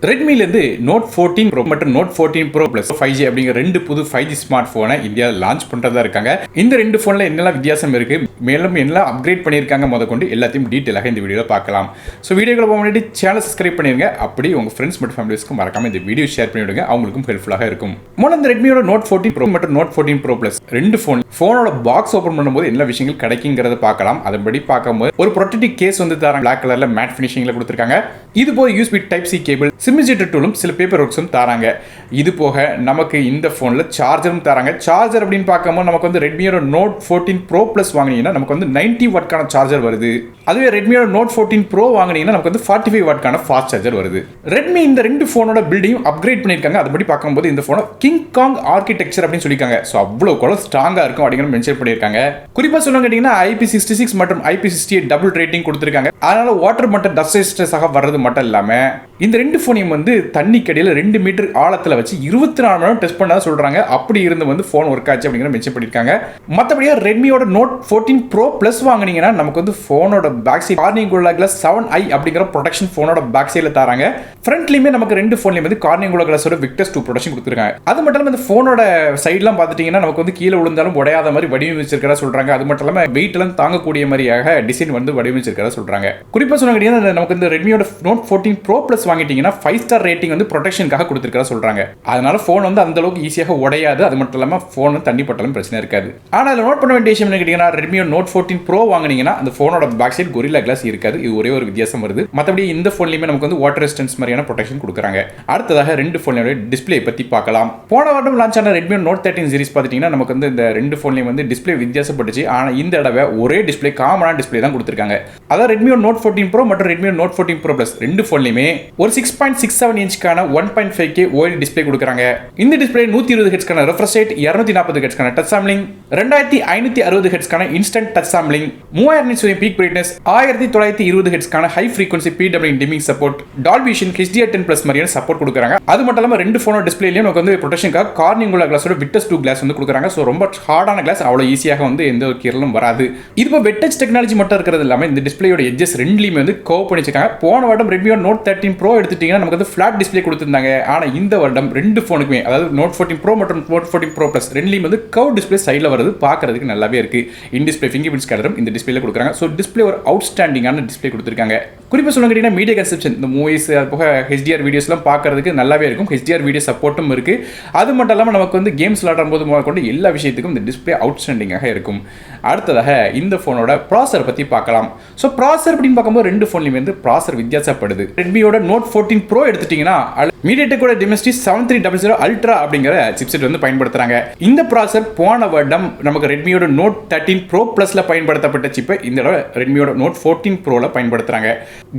ரெட்மிலேருந்து note 14 bro மற்றும் note 14 Pro plus 5G அப்படிங்கிற ரெண்டு புது 5G ஸ்மார்ட் போனை இந்தியாவில் லான்ச் பண்றதா இருக்காங்க. இந்த ரெண்டு போன்ல என்னெல்லாம் வித்தியாசம் இருக்கு, மேலும் என்னெல்லாம் அப்கிரேட் பண்ணியிருக்காங்க முதற்கொண்டு எல்லாத்தையும் டீட்டெயிலாக இந்த வீடியோவில் பார்க்கலாம். ஸோ வீடியோக்குள்ள போக முன்னாடி சேனல் சப்ஸ்கிரைப் பண்ணிருங்க. அப்படி உங்க ஃப்ரெண்ட்ஸ் மற்றும் ஃபேமிலிஸ்க்கு மறக்காம இந்த வீடியோ ஷேர் பண்ணிவிடுங்க, அவங்களுக்கும் ஹெல்ப்ஃபுல்லாக இருக்கும். முதல்ல இந்த ரெட்மியோட நோட் 14 ப்ரோ மற்றும் நோட் 14 ப்ரோ பிளஸ் ரெண்டு போனோட பாக்ஸ் ஓபன் பண்ணும்போது என்ன விஷயங்கள் கிடைக்குங்கிறத பார்க்கலாம். அதன்படி பார்க்கும்போது ஒரு ப்ரொடெக்டிவ் கேஸ் வந்து தராங்க, பிளாக் கலர்ல மேட் ஃபினிஷிங்ல கொடுத்துருக்காங்க. இது போக USB type C cable, SIM ejector டூலும் சில பேப்பர் ஒர்க்ஸும் தராங்க. இது போக நமக்கு இந்த போன்ல சார்ஜரும் தராங்க. சார்ஜர் அப்படின்னு பார்க்கும்போது நமக்கு வந்து ரெட்மியோட நோட் 14 ப்ரோ பிளஸ் வாங்கினீங்கன்னா நமக்கு வந்து 90 வாட்கான சார்ஜர் வருது. அதுவே ரெட்மியோட நோட் 14 ப்ரோ வாங்கினீங்கன்னா நமக்கு வந்து 45 வாட்கான ஃபாஸ்ட் சார்ஜர் வருது. ரெட்மி இந்த ரெண்டு போனோட பில்டையும் அப்கிரேட் பண்ணியிருக்காங்க. அதுபடி பார்க்கும்போது இந்த போனை கிங் காங் ஆர்கிடெக்சர் அப்படின்னு சொல்லியிருக்காங்க. ஸோ அவ்வளோ கூட ஸ்ட்ராங்கா இருக்கும் அப்படிங்கிற மென்ஷன் பண்ணியிருக்காங்க. குறிப்பா சொல்ல கேட்டீங்கன்னா IP66 மற்றும் IP68 டபுள் ரேட்டிங் கொடுத்திருக்காங்க. அதனால வாட்டர் மற்றும் டஸ்ட் ரெசிஸ்டன்ஸாக வர்றது மட்டும் இல்லாம இந்த ரெண்டு போனையும் வந்து தண்ணி கடியில் 2 மீட்டர் ஆழத்தில் வச்சு 24 மணி நேரம் டெஸ்ட் பண்ணதா சொல்றாங்க. அப்படி இருந்து வந்து போன் ஒர்க் ஆச்சு அப்படிங்கிற மென்ஷன் பண்ணியிருக்காங்க. மற்றபடியா ரெட்மியோட நோட் 14 ப்ரோ பிளஸ் வாங்கினீங்கன்னா நமக்கு வந்து போனோட back side Corning gold glass 7i அப்படிங்கிற ப்ரொடெக்ஷன் போனோட பேக் சைடுல தராங்க. ஃப்ரண்ட்லயுமே நமக்கு ரெண்டு போன்லயும் வந்து கார்னிங் கோல்ட் கிளாஸோட விக்டர்ஸ் 2 ப்ரொடெக்ஷன் கொடுத்துருக்காங்க. அது மட்டும் இல்லாம இந்த போனோட சைட்லாம் பார்த்துட்டீங்கன்னா நமக்கு வந்து கீழே விழுந்தாலும் உடையாத மாதிரி வடிவமைச்சிருக்கிறதா சொல்றாங்க. அது மட்டும் இல்லாம வெயிட் எல்லாம் தாங்கக்கூடிய மாதிரியாக டிசைன் வந்து வடிவமைச்சிருக்கிறதா சொல்றாங்க. குறிப்பா சொன்ன கேட்டீங்கன்னா நமக்கு இந்த ரெட்மியோட நோட் 14 ப்ரோ பிளஸ் வாங்கிட்டீங்கன்னா 5 ஸ்டார் ரேட்டிங் வந்து ப்ரொடெக்ஷனுக்காக கொடுத்திருக்கிறதா சொல்றாங்க. அதனால போன் வந்து அந்த அளவுக்கு ஈஸியாக உடையாது. அது மட்டும் இல்லாம போன் தண்ணி பட்டாலும் பிரச்சனை இருக்காது. ஆனா அதுல நோட் பண்ண வேண்டிய விஷயம் என்ன கேட்டீங்கன்னா ரெட்மியோட நோட் 14 ப்ரோ வாங்குனீங்கன்னா அந்த போனோட பேக் சைடு கொரில்லா கிளாஸ் இருக்காது. இது ஒரே ஒரு வித்தியாசம் வருது. மற்றபடி இந்த போன்லயுமே நமக்கு வந்து வாட்டர் ரெசிஸ்டன்ஸ் மாதிரியான ப்ரொடெக்ஷன் கொடுக்குறாங்க. அடுத்ததாக ரெண்டு போனோட டிஸ்பிளே பத்தி பார்க்கலாம். போன வருடம் லான்ச் ஆன ரெட்மி நோட் 13 சீரிஸ் பார்த்துட்டீங்கன்னா நமக்கு வந்து இந்த ரெண்டு போன்லயும் வந்து டிஸ்பிளே வித்தியாசப்பட்டுச்சு. ஆனா இந்த தடவை ஒரே டிஸ்பிளே காமனான டிஸ்பிளே தான் கொடுத்திருக்காங்க. அதாவது ரெட்மியோட நோட் 14 ப்ரோ மற்றும் ரெட்மியோட நோட் 14 ப்ரோ பிளஸ் ரெண்டு போன்லயுமே ஒரு 6.67 இன்ச்க்கான 1.5K OLED டிஸ்பிளே கொடுக்குறாங்க. இந்த டிஸ்பிளே 120 ஹெர்ட்ஸ்க்கான ரெஃப்ரெஷ் ரேட், 240 ஹெர்ட்ஸ்க்கான டச் சாம்பிளிங், 2560 ஹெர்ட்ஸ்க்கான instant touch sampling, 3000 nits peak brightness, 1920 ஹெர்ட்ஸ்க்கான high frequency PWM dimming support, Dolby Vision HDR10+ மாதிரியான சப்போர்ட் கொடுக்குறாங்க. அது மட்டும் இல்லாம ரெண்டு போனோட டிஸ்பிளேலயும் நமக்கு வந்து ப்ரொடெக்ஷனுக்காக கார்னிங் கோல்ட் கிளாஸோட விக்டர்ஸ் 2 கிளாஸ் வந்து கொடுக்குறாங்க. ஸோ ரொம்ப ஹார்டான கிளாஸ், அவ்வளவு ஈஸியாக வந்து எந்த ஒரு கீரலும் வராது. இது இப்போ வெட்டச் டெக்னாலஜி மட்டும் இருக்கிறது இல்லாம இந்த டிஸ்பிளேயோட எட்ஜஸ் ரெண்டுலயுமே வந்து கர்வ் பண்ணி வச்சிருக்காங்க. போன வருடம் ரெட்மியோட நோட் 13 ப்ரோ எடுத்துட்டீங்கன்னா நமக்கு வந்து ஃபிளாட் டிஸ்பிளே கொடுத்திருந்தாங்க. ஆனா இந்த வருடம் ரெண்டு போனுக்குமே, அதாவது நோட் 14 ப்ரோ மற்றும் நோட் 14 ப்ரோ பிளஸ் ரெண்டுலயும் வந்து கர்வ் டிஸ்பிளே சைடுல வருது. பார்க்கிறதுக்கு நல்லாவே இருக்கு. இன் டிஸ்பிளே ஃபிங்கர் பிரிண்ட் ஸ்கேனரும் இந்த டிஸ்பிளேல கொடுக்குறாங்க. ஸோ டிஸ்பிளே ஒரு அவுட்ஸ்டாண்டிங்கான டிஸ்பிளே கொடுத்திருக்காங்க. குறிப்பா சொல்ல கேட்டீங்கன்னா மீடியா கன்செப்ஷன், இந்த மூவிஸ் அது போக HDR வீடியோஸ்லாம் பார்க்கறதுக்கு நல்லாவே இருக்கும். HDR வீடியோ சப்போர்ட்டும் இருக்கு. அது மட்டும் இல்லாமல் நமக்கு வந்து கேம்ஸ் விளையாடும் போது கொண்டு எல்லா விஷயத்துக்கும் இந்த டிஸ்பிளே அவுட்ஸ்டாண்டிங்காக இருக்கும். அடுத்ததாக இந்த போனோட ப்ராசர் பத்தி பார்க்கலாம். ஸோ ப்ராசர் அப்படின்னு பார்க்கும்போது ரெண்டு போன்லையும் வந்து ப்ராசர் வித்தியாசப்படுது. ரெட்மியோட நோட் 14 ப்ரோ எடுத்துட்டீங்கன்னா மீடியாடெக்கோட டிமென்சிட்டி 7300 அல்ட்ரா அப்படிங்கிற சிப்செட் வந்து பயன்படுத்துறாங்க. இந்த ப்ராசர் போன வருடம் நமக்கு ரெட்மியோட நோட் 13 ப்ரோ பிளஸ்ல பயன்படுத்தப்பட்ட சிப்பை இந்த தடவை ரெட்மியோட நோட் 14 ப்ரோல பயன்படுத்துறாங்க.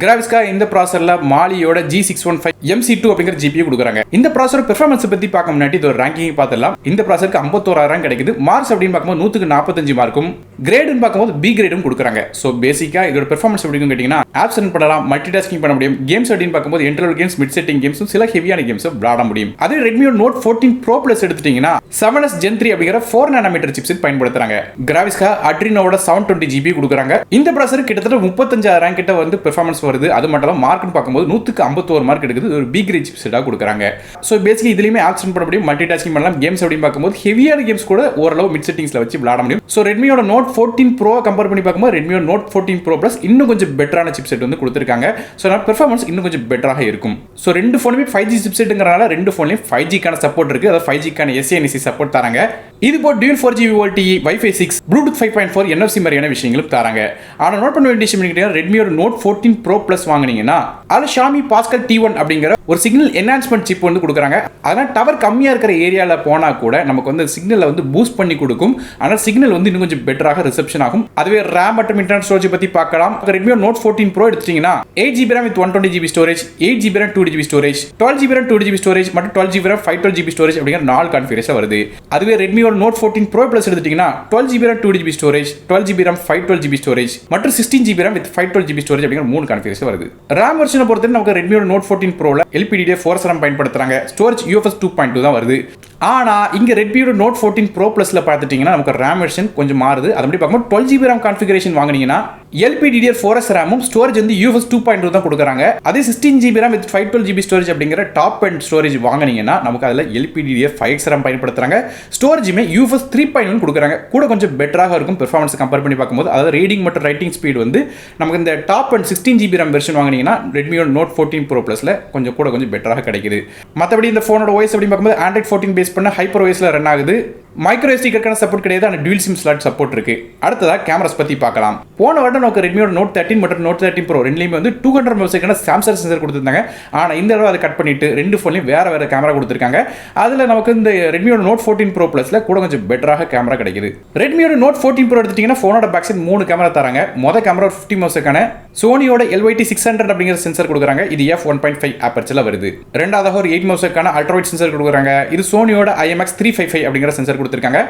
கிராபிக்ஸ்கா இந்த ப்ராசர்ல மாலியோட G615 MC2 அப்படிங்கிற GPU கொடுக்குறாங்க. இந்த ப்ராசர் பெர்ஃபார்மன்ஸ் பத்தி பார்க்க முன்னாடி இது ஒரு ரேங்கிங் பார்த்துடலாம். இந்த ப்ராசருக்கு 51000 கிடைக்குது. மார்க்ஸ் அப்படின்னு பார்க்கும்போது 100க்கு 45 மார்க்கும், கிரேடுன்னு பார்க்கும்போது B கிரேடும் கொடுக்குறாங்க. ஸோ பேசிக்கா இதோட பெர்ஃபார்மன்ஸ் எப்படின்னு கேட்டீங்கன்னா ஆப்ஸ் ரன் பண்ணலாம், மல்டி டாஸ்கிங் பண்ண முடியும். கேம்ஸ் அப்படின்னு பார்க்கும்போது என்ட்ரல் கேம்ஸ், மிட் செட்டிங் கேம்ஸும் சில ஹெவியான கேம்ஸ் விளையாட முடியும். அதே ரெட்மியோட நோட் 14 ப்ரோ பிளஸ் எடுத்துட்டீங்கன்னா 7S Gen 3 அப்படிங்கிற 4 நானோமீட்டர் சிப்செட் பயன்படுத்துறாங்க. கிராபிக்ஸ்கா Adrenoவோட 720 GB கொடுக்குறாங்க. இந்த ப்ராசர் கிட்டத்தட்ட 35000 கிட்ட வந்து பெர்ஃபார்மன்ஸ் வருது. அது மட்டும் இல்லாம மார்க்னு பார்க்கும்போது 100க்கு 51 மார்க் எடுக்குது. ஒரு B கிரேட் சிப்செட்டா கொடுக்குறாங்க. ஸோ பேசிக்கலி இதுலயுமே ஆப்ஸ் ரன் பண்ண முடியும், மல்டி டாஸ்கிங் பண்ணலாம். கேம்ஸ் அப்படின்னு பார்க்கும்போது ஹெவியான கேம்ஸ் கூட ஓரளவு மிட் செட்டிங்ஸ்ல வச்சு விளையாட முடியும். ஸோ ரெட்மியோட நோட் 14 ப்ரோ கம்பேர் பண்ணி பார்க்கும்போது ரெட்மியோட நோட் 14 ப்ரோ பிளஸ் இன்னும் கொஞ்சம் பெட்டரான சிப்செட் வந்து கொடுத்திருக்காங்க. ஸோ பெர்ஃபார்மன்ஸ் இன்னும் கொஞ்சம் பெட்டராக இருக்கும். ஸோ ரெண்டு போனுமே 5G சிப்செட்ங்கிறனால ரெண்டு போன்லயும் 5Gக்கான சப்போர்ட் இருக்கு. அதாவது 5Gக்கான SANC சப்போர்ட் தராங்க. இது போல் dual 4G VoLTE, Wi-Fi 6, Bluetooth 5.4, NFC மாதிரியான விஷயங்களும் தராங்க. ஆனால் நோட் பண்ண வேண்டிய விஷயம் ரெட்மியோட நோட் 14 ப்ரோ பிளஸ் வாங்கினீங்கன்னா அதில் Xiaomi Pascal T1 அப்படிங்கிற ஒரு சிக்னல் என்ஹான்ஸ்மெண்ட் சிப் வந்து கொடுக்குறாங்க. அதனால் டவர் கம்மியாக இருக்கிற ஏரியாவில் போனால் கூட நமக்கு வந்து சிக்னலை வந்து பூஸ்ட் பண்ணி கொடுக்கும். ஆனால் சிக்னல் வந்து இன்னும் கொஞ்சம் பெட்டராக ரிசப்ஷன் ஆகும். அதுவே ரேம் மற்றும் இன்டர்னல் ஸ்டோரேஜ் பற்றி பார்க்கலாம். ரெட்மியோட நோட் 14 ப்ரோ எடுத்துட்டீங்கன்னா 8GB RAM with 120GB storage, 8GB RAM 2GB storage, 12GB RAM 2GB storage மற்றும் 12GB RAM 512GB ஸ்டோரேஜ் அப்படிங்கிற 4 கான்ஃபிகரேஷன் வருது. அதுவே ரெட்மியோட நோட் 14 ப்ரோ பிளஸ் எடுத்துட்டீங்கன்னா 12GB RAM 2GB storage, 12GB RAM 512GB storage மற்றும் 16GB RAM with 512GB storage அப்படிங்கிற 3 configuration வருது. RAM வெர்ஷனை பொறுத்து நமக்கு ரெட்மியோட நோட் 14 ப்ரோல LPDDR4 RAM பயன்படுத்துறாங்க. ஸ்டோரேஜ் UFS 2.2 தான் வருது. ஆனா இங்க ரெட்மியோட நோட் 14 ப்ரோ பிளஸ்ல பார்த்துட்டீங்கன்னா நமக்கு ரேம் வெர்ஷன் கொஞ்சம் மாறுது. அதபடி பார்க்கும்போது 12GB RAM கான்ஃபிகரேஷன் வாங்குனீங்கன்னா LPDDR4S ரேமும் ஸ்டோரேஜ் வந்து UFS 2.2 தான் கொடுக்குறாங்க. அதே 16GB RAM with 512GB storage அப்படிங்கிற டாப் அண்ட் ஸ்டோரேஜ் வாங்கினீங்கன்னா நமக்கு அதில் LPDDR5X RAM பயன்படுத்துறாங்க. ஸ்டோரேஜுமே UFS 3.1 கொடுக்குறாங்க. கூட கொஞ்சம் பெட்டராக இருக்கும் பெர்ஃபார்மன்ஸ் கம்பேர் பண்ணி பார்க்கும்போது. அதாவது ரீடிங் மற்றும் ரைட்டிங் ஸ்பீட் வந்து நமக்கு இந்த top and 16GB RAM version வாங்கினீங்கன்னா Redmi Note 14 Pro Plusல கொஞ்சம் பெட்டராக கிடைக்குது. மற்றபடி இந்த ஃபோனோட OS அப்படின்னு பார்க்கும்போது Android 14 பேஸ் பண்ண ஹைப்பர் OSல ரன் ஆகுது. மைக்ரோ SD கார்டுக்கான சப்போர்ட் கிடையாது, ஆனால் dual SIM ஸ்லாட் சப்போர்ட் இருக்கு. அடுத்ததாக கேமராஸ் பற்றி பார்க்கலாம். போன வருடம் நமக்கு Redmi Note 13 மற்றும் Note 13 Pro ரெண்டுலையுமே வந்து 200 மெகாபிக்சலுக்கான சாம்சங் சென்சர் கொடுத்துருந்தாங்க. ஆனால் இந்த தடவை அதை கட் பண்ணிட்டு ரெண்டு ஃபோன்லையும் வேற கேமரா கொடுத்துருக்காங்க. அதில் நமக்கு இந்த Redmi Note 14 Pro Plusல கூட கொஞ்சம் பெட்டராக கேமரா கிடைக்குது. Redmi Note 14 Pro எடுத்துட்டீங்கன்னா ஃபோனோட பேக் சைட் 3 கேமரா தராங்க. மொதல் கேமரா 50 மெகாபிக்சலுக்கான சோனியோட LYT600 அப்படிங்கிற சென்சர் கொடுக்குறாங்க. இது f1.5 ஆப்பர்ச்சர்ல வருது. ரெண்டாவதாக ஒரு 8 மெகாபிக்சலுக்கான அல்ட்ராவைட் சென்சர் கொடுக்குறாங்க. இது சோனியோட IMX355 அப்படிங்கிற சென்சர் கொடுத்துருக்காங்க.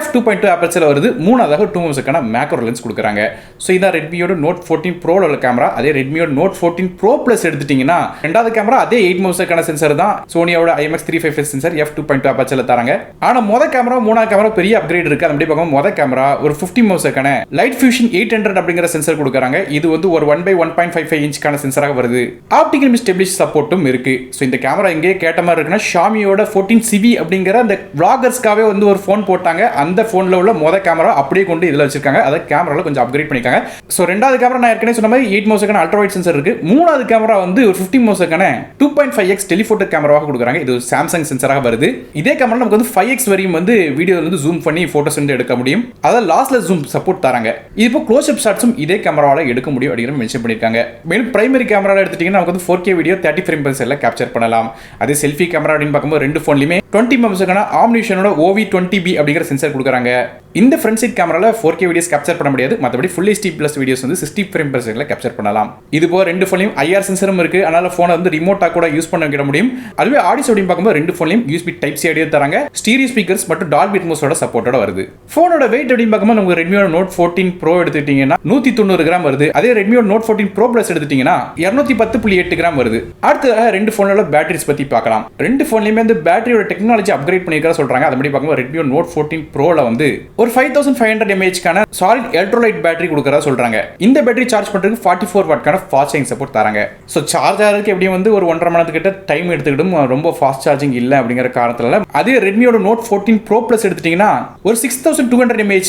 f2.2 ஆப்பர்ச்சர்ல வருது. மூணாவதாக 2 மெகாபிக்சலுக்கான மேக்ரோ லென்ஸ் கொடுக்குறாங்க. ஸோ இதான் ரெட்மியோட Note 14 Pro உள்ள கேமரா. அதே ரெட்மியோட Note 14 Pro Plus எடுத்துட்டீங்கன்னா ரெண்டாவது கேமரா அதே 8 மெகாபிக்சலுக்கான சென்சர் தான். சோனியோட IMX355 சென்சர் f2.2 ஆப்பர்ச்சர்ல தராங்க. ஆனா மொத கேமரா மூணாவது கேமரா பெரிய அப்கிரேட் இருக்கு. அப்படி பார்க்கும்போது மொத கேமரா ஒரு 50 மெகாபிக்சலுக்கான லைட் ஃபியூஷன் 800 அப்படிங்கிற சென்சர் கொடுக்குறாங்க. இது வந்து ஒரு 1/1.55 இன்ச்க்கான சென்சராக வருது. ஆப்டிகல் இமேஜ் ஸ்டெபிலைசேஷன் சப்போர்ட்டும் இருக்கு. ஸோ இந்த கேமரா எங்கே கேட்ட மாதிரி இருக்குன்னா ஷாமியோட 14CB அப்படிங்கிற அந்த vloggers-க்காவே வந்து ஒரு ஃபோன் போட்டாங்க. அந்த ஃபோனில் உள்ள மொத கேமரா அப்படியே கொண்டு இதில் வச்சிருக்காங்க. அதை கேமராவில் கொஞ்சம் அப்கிரேட் பண்ணிருக்காங்க. ஸோ ரெண்டாவது கேமரா நான் ஏற்கனவே சொன்ன மாதிரி 8 மெகாபிக்சலுக்கான அல்ட்ராவைட் சென்சர் இருக்கு. மூணாவது கேமரா வந்து ஒரு 50 மெகாபிக்சலுக்கான 2.5x டெலிஃபோட்டோ கேமராவாக கொடுக்குறாங்க. இது சாம்சங் சென்சராக வருது. இதே கேமரா நமக்கு வந்து 5x வரையும் வந்து வீடியோ வந்து ஜூம் பண்ணி போட்டோஸ் வந்து எடுக்க முடியும். அதாவது லாஸ்ட்லெஸ் ஜூம் சப்போர்ட் தராங்க. இது இப்போ க்ளோஸ் அப் ஷாட்ஸும் இதே கேமராவால் எடுக்க முடியும் அப்படிங்கிற மென்ஷன் பண்ணிருக்காங்க. மேலும் பிரைமரி கேமரா எடுத்துட்டீங்கன்னா நமக்கு வந்து 4K வீடியோ 30 ஃப்ரேம் பர் செகண்ட்ல கேப்சர் பண்ணலாம். அதே செல்ஃபி கேமரா அப்படின்னு பார்க்கும்போது ரெண்டு ஃபோன்லையுமே 20 மெகாபிக்சலுக்கான ஆம்னிஷனோட OV20B அப்படிங்கிற சென்சர் கொடுக்குறாங்க. இந்த ஃப்ரண்ட் சைட் கேமரால 4K வீடியோஸ் கேப்சர் பண்ண முடியாது. மற்றபடி ஃபுல் HD பிளஸ் வீடியோஸ் வந்து 60 ஃப்ரேம் பர் செகண்ட்ல கேப்சர் பண்ணலாம். இது போக ரெண்டு ஃபோன்லையும் IR சென்சரும் இருக்கு. அதனால ஃபோனை வந்து ரிமோட்டா கூட யூஸ் பண்ண முடியும். அதுவே ஆடியோ அப்படின்னு பார்க்கும்போது ரெண்டு ஃபோன்லையும் USB Type C ஆடியோ தராங்க. ஸ்டீரியோ ஸ்பீக்கர்ஸ் மற்றும் டால்பி அட்மாஸோட சப்போர்ட்டோட வருது. ஃபோனோட வெயிட் அப்படின்னு பார்க்கும்போது நமக்கு Redmi Note 14 Pro எடுத்துட்டீங்கன்னா 190 கிராம் வருது. அதே Redmi Note 14 Pro Plus எடுத்துட்டீங்கன்னா 210.8 கிராம் வருது. அடுத்ததாக ரெண்டு ஃபோனோட பேட்டரிஸ் பத்தி பார்க்கலாம். ரெண்டு ஃபோன்லையுமே வந்து பேட்டரியோட டெக்னாலஜி அப்கிரேட் பண்ணிருக்கா சொல்றாங்க. அதன்படி பார்க்கும்போது Redmi Note 14 Proல வந்து ஒரு 5500 mAh சாலிட் எலக்ட்ரோலைட் பேட்டரி கொடுக்கறதா சொல்றாங்க. இந்த பேட்டரி சார்ஜ் பண்றதுக்கு 44 வாட்க்கான ஃபாஸ்ட் சார்ஜிங் சப்போர்ட் தராங்க. ஸோ சார்ஜ் ஆகிறதுக்கு எப்படியும் வந்து ஒரு 1.5 மணி நேரத்துக்கிட்ட டைம் எடுத்துக்கிட்டும். ரொம்ப ஃபாஸ்ட் சார்ஜிங் இல்லை அப்படிங்கிற காரணத்தினால அதே ரெட்மியோட Note 14 Pro Plus எடுத்துட்டீங்கன்னா ஒரு 6200 mAh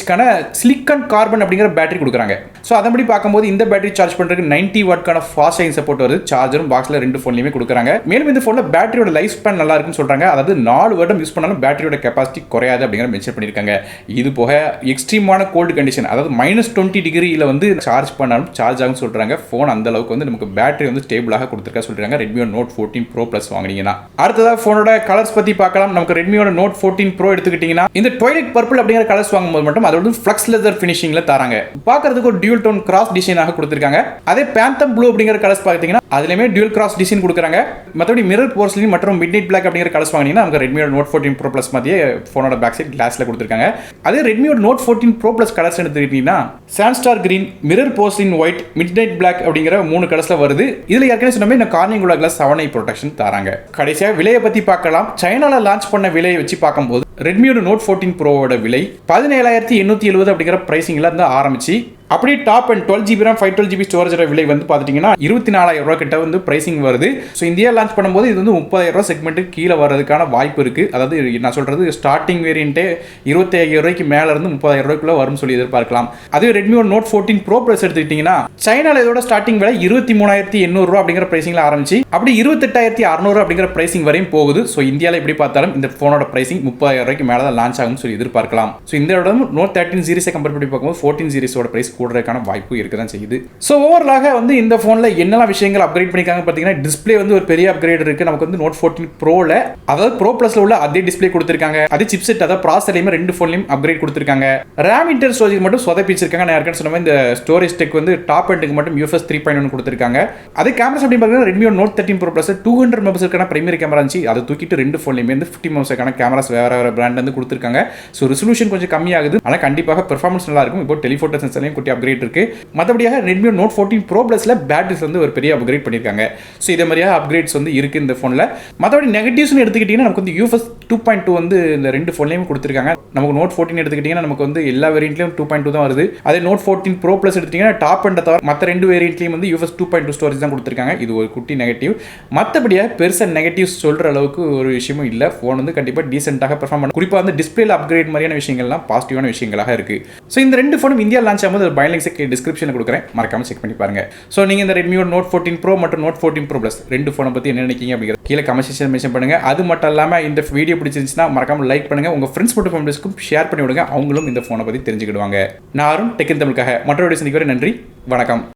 சிலிக்கான் கார்பன் அப்படிங்கிற பேட்டரி கொடுக்குறாங்க. ஸோ அதன்படி பார்க்கும்போது இந்த பேட்டரி சார்ஜ் பண்றதுக்கு 90 வாட்க்கான ஃபாஸ்ட் சார்ஜிங் சப்போர்ட் வருது. சார்ஜரும் பாக்ஸ்ல ரெண்டு ஃபோன்லையுமே கொடுக்குறாங்க. மேலும் இந்த ஃபோன்ல பேட்டரியோட லைஃப் ஸ்பேன் நல்லா இருக்குன்னு சொல்றாங்க. அதாவது 4 வருடம் யூஸ் பண்ணாலும் பேட்டரியோட கெபாசிட்டி குறையாது அப்படிங்கிற மென்ஷன் பண்ணிருக்காங்க. இது போக எக்ஸ்ட்ரீமான கோல்டு கண்டிஷன் அதாவது -20 டிகிரியில வந்து சார்ஜ் பண்ணாலும் சார்ஜ் ஆகும் சொல்றாங்க. ஃபோன் அந்த அளவுக்கு வந்து நமக்கு பேட்டரி வந்து ஸ்டேபிளாக கொடுத்துருக்கா சொல்றாங்க Redmi Note 14 Pro Plus வாங்குனீங்கன்னா. அடுத்ததாக ஃபோனோட கலர்ஸ் பத்தி பார்க்கலாம். நமக்கு Redmi Note 14 Pro எடுத்துக்கிட்டீங்கன்னா இந்த ட்வைலைட் பர்பிள் அப்படிங்கிற கலர்ஸ் வாங்கும்போது மட்டும் அதோட ஃப்ளக்ஸ் லெதர் ஃபினிஷிங்ல தராங்க. பார்க்கிறதுக்கு ஒரு டியூல் டோன் கிராஸ் டிசைனாக கொடுத்திருக்காங்க. அதே பேந்தம் ப்ளூ அப்படிங்கிற கலர்ஸ் பார்த்தீங்கன்னா அதுலயுமே டியூல் கிராஸ் டிசைன் கொடுக்குறாங்க. மற்றபடி மிரர் போர்ஸ்லின் மற்றும் மிட்நைட் பிளாக் அப்படிங்கிற கலர்ஸ் வாங்கினீங்கன்னா நமக்கு Redmi Note 14 Pro Plus மாதிரியே ஃபோனோட பேக் சைட் கிளாஸ்ல கொடுத்திருக்காங்க. அதே Redmi Note 14 Pro Plus colours எடுத்துக்கிட்டீங்கன்னா sandstar green, mirror porcelain white, midnight black அப்படிங்கிற 3 கலர்ஸ்ல வருது. இதுல ஏற்கனவே சொன்னமே இந்த கார்னிங் உள்ள கிளாஸ் 7i ப்ரொடெக்ஷன் தராங்க. கடைசியா விலையை பத்தி பார்க்கலாம். சைனால லான்ச் பண்ண விலையை வச்சு பார்க்கும்போது Redmi Note 14 Proவோட விலை 17870 அப்படிங்கிற பிரைசிங்ல இருந்து ஆரம்பிச்சு அப்படியே top and 12GB RAM 512GB ஸ்டோரேஜோட விலை வந்து பார்த்துட்டீங்கன்னா 24000 ரூபாய் கிட்ட வந்து பிரைசிங் வருது. ஸோ இந்தியா லான்ச் பண்ணும்போது இது வந்து 30000 ரூபாய் செக்மெண்ட்டுக்கு கீழே வர்றதுக்கான வாய்ப்பு இருக்கு. அதாவது நான் சொல்றது ஸ்டார்டிங் வேரியன்ட்டே 25000 ரூபாய்க்கு மேல இருந்து 30000 ரூபாய்க்குள்ள வரும்னு சொல்லி எதிர்பார்க்கலாம். அதே Redmi Note 14 Pro Plus எடுத்துக்கிட்டீங்கன்னா சைனால இதோட ஸ்டார்டிங் விலை 23800 ரூபாய் அப்படிங்கிற பிரைசிங்ல ஆரம்பிச்சு அப்படி 28600 அப்படிங்கிற பிரைசிங் வரையும் போகுது. ஸோ இந்தியாவில் எப்படி பார்த்தாலும் இந்த போனோட பிரைசிங் 30000 ரூபாய்க்கு மேல தான் லான்ச் ஆகும்னு சொல்லி எதிர்பார்க்கலாம். ஸோ இந்த Note 13 சீரிஸை கம்பேர் பண்ணி பார்க்கும்போது 14 சீரிஸோட பிரைஸ் கூடுறதுக்கான வாய்ப்பு இருக்கதான் செய்யுது. சோ ஓவராலாக வந்து இந்த போன்ல என்னெல்லாம் விஷயங்கள் அப்கிரேட் பண்ணிருக்காங்க பாத்தீங்கன்னா டிஸ்ப்ளே வந்து ஒரு பெரிய அப்கிரேட் இருக்கு. நமக்கு வந்து Note 14 Proல அதாவது Pro Plusல உள்ள அதே டிஸ்ப்ளே கொடுத்திருக்காங்க. அதே சிப்செட் அதாவது ப்ராசஸர்லயுமே ரெண்டு போன்லயும் அப்கிரேட் கொடுத்திருக்காங்க. RAM இன்டர் ஸ்டோரேஜ் மட்டும் சொதப்பிச்சிருக்காங்க. நான் ஏற்கனவே சொன்ன இந்த ஸ்டோரேஜ் டெக் வந்து டாப் எண்டுக்கு மட்டும் UFS 3.1 கொடுத்திருக்காங்க. அதே கேமரா அப்படி பார்த்தீங்கன்னா Redmi Note 13 Pro Plus 200 மெகாபிக்சலுக்கான primary camera இருந்துச்சு. அதை தூக்கிட்டு ரெண்டு போன்லயுமே வந்து 50 மெகாபிக்சலுக்கான கேமராஸ் வேற பிராண்ட்ல இருந்து கொடுத்திருக்காங்க. சோ ரெசல்யூஷன் கொஞ்சம் கம்மியாகுது. ஆனா கண்டிப்பாக பெர்ஃபார்மன்ஸ் நல்லா இருக்கும். இப்போ டெலிஃபோட்டோ சென்சர்லயும் குட்டி அப்கிரேட் இருக்கு. மற்றபடியாக ரெட்மி நோட் 14 ப்ரோ ப்ளஸ்ல பேட்டரிஸ் வந்து ஒரு பெரிய அப்கிரேட் பண்ணியிருக்காங்க. ஸோ இதே மாதிரியாக அப்கிரேட்ஸ் வந்து இருக்கு இந்த ஃபோனில். மற்றபடி நெகட்டிவ்ஸ்னு எடுத்துக்கிட்டிங்கன்னா நமக்கு வந்து யூஎஸ் 2.2 வந்து இந்த ரெண்டு ஃபோன்லையும் கொடுத்துருக்காங்க. நமக்கு நோட் 14 எடுத்துக்கிட்டிங்கன்னா நமக்கு வந்து எல்லா வேரியண்ட்லையும் 2.2 தான் வருது. அதே நோட் 14 ப்ரோ ப்ளஸ் எடுத்துக்கிட்டிங்கன்னா டாப் அண்ட் தவிர மற்ற ரெண்டு வேரியண்ட்லையும் வந்து யூஎஸ் 2.2 ஸ்டோரேஜ் தான் கொடுத்துருக்காங்க. இது ஒரு குட்டி நெகட்டிவ். மற்றபடியாக பெருசாக நெகட்டிவ்ஸ் சொல்கிற அளவுக்கு ஒரு விஷயமும் இல்லை. ஃபோன் வந்து கண்டிப்பாக டீசென்ட்டாக பெர்ஃபார்ம் பண்ண, குறிப்பாக வந்து டிஸ்பிளேல அப்கிரேட் மாதிரியான விஷயங்கள்லாம் பாசிட்டிவான விஷயங்களாக இருக்குது. ஸோ இந்த ரெண்டு ஃபோனும் இந்தியா லான்ச் ஆகும்போது ஒரு பை லிங்க்ஸ் டிஸ்கிரிப்ஷனில் கொடுக்குறேன், மறக்காம செக் பண்ணி பாருங்க. ஸோ நீங்கள் இந்த ரெட்மி நோட் 14 ப்ரோ மற்றும் நோட் 14 ப்ரோ ப்ளஸ் ரெண்டு ஃபோனை பற்றி என்ன நினைக்கிங்க அப்படிங்கிற கீழே கமெண்ட் செக்ஷன் மென்ஷன் பண்ணுங்க. அது மட்டும் இல்லாமல் இந்த வீடியோ பிடிச்சிருந்துச்சுன்னா மறக்காம லைக் பண்ணுங்க, உங்கள் ஃப்ரெண்ட்ஸ் மற்றும் ஃபேமிலிஸ்க்கும் ஷேர் பண்ணி விடுங்க, அவங்களும் இந்த ஃபோனை பற்றி தெரிஞ்சுக்கிடுவாங்க. நான் அருண் டெக் இன் தமிழுக்காக மற்றொரு வீடியோ சந்திக்கிறேன். நன்றி, வணக்கம்.